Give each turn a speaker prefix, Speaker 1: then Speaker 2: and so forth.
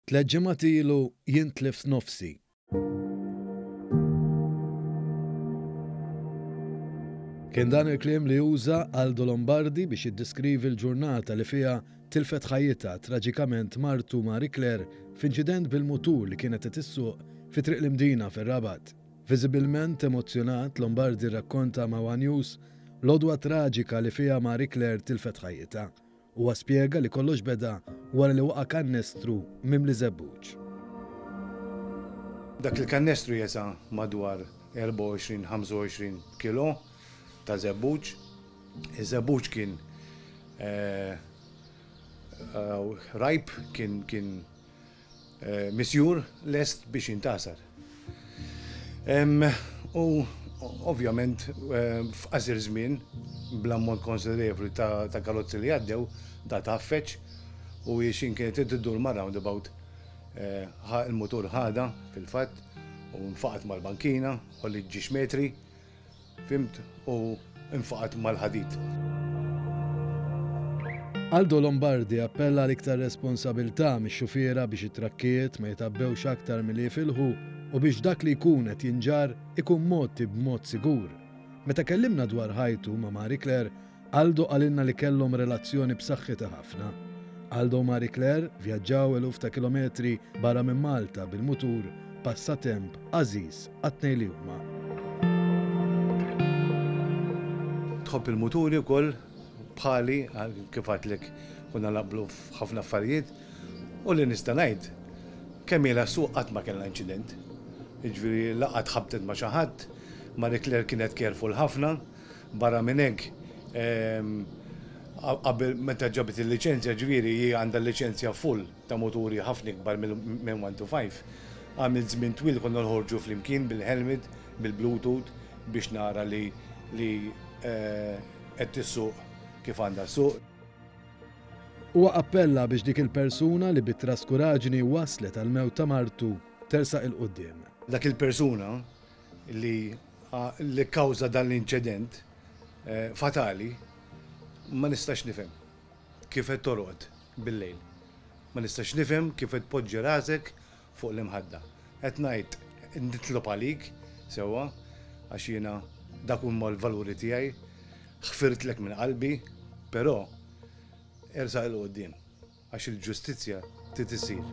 Speaker 1: Tliet ġimgħat ilu jintlef nofsi. Kien dan il-kliem li juża Aldo Lombardi biex jiddeskrivi l-ġurnata li fiha tilfet ħajjitha traġikament martu Marie Claire f'inċident bil-mutur li kienet qed issuq fi triq l-Imdina fir-Rabat. Viżibilment emozjonat, Lombardi rrakkonta ma' One News l-għodwa traġika li fiha Marie Claire tilfet ħajjitha. Huwa spjega li kollox beda wara li waqa' kannestru mimli żebbuġ.
Speaker 2: Dak il-kannestru jesa madwar 24-25 kilo ta' żebbuġ. Iż-żebbuġ kien rajb, kien misjur lest biex jintasar. U ovvjament f'qasir żmien bl-ammont konsiderevoli ta' karozzi li għaddew ta' taffeċ u jiexin kienet iddur ma' roundabout il-motor ħada fil-fatt u nfaqat mal-bankina u li ġiex metri, fimt, u nfaqat mal-ħadid.
Speaker 1: Aldo Lombardi appella l-iktar responsabilità mix-xufiera biex it-trakkiet ma jitabbewx aktar milli jifilħu u biex dak li jkun qed jinġar ikun motti b'mod sigur. Meta kellimna dwar ħajtu ma' Marie Claire, Aldo qalilna li kellhom relazzjoni b'saħħitha ħafna. Aldo u Marie Claire vjaġġaw eluf ta' kilometri barra minn Malta bil-mutur passatemp għażiż għat-tnejn li huma.
Speaker 2: Tħobb il-muturi wkoll bħali kif għadlek kunna naqblu f'ħafna affarijiet u li nista' ngħid kemm ilha suq qatt ma kellna inċident. Jiġifieri laqgħet ħabtet ma' xi ħadd, Marie Claire kienet careful ħafna, barra minn hekk qabel meta ġabet il-liċenzja ġifieri hi għandha l-liċenzja full ta' muturi ħafna ikbar minn 1 to 5. Għamil żmien twil konna nħorġu flimkien bil-helmet, bil-Bluetooth biex nara li qed tissuq kif għandha suq.
Speaker 1: Huwa appella biex dik il-persuna li bit-traskuraġni waslet għal mewt ta' martu tersaq il-qudiem.
Speaker 2: Dak il-persuna li kkawża dan l-inċident fatali ma nistax nifhem kif qed torqod bil-lejl. Ma nistax nifhem kif qed tpoġġi rasek fuq l-imħadda. Qed ngħid nitlob għalik sewwa għax jiena dak huma l-valuri tiegħi, ħfirtlek minn qalbi, però ersaq il-qudiem għax il-ġustizzja trid isir.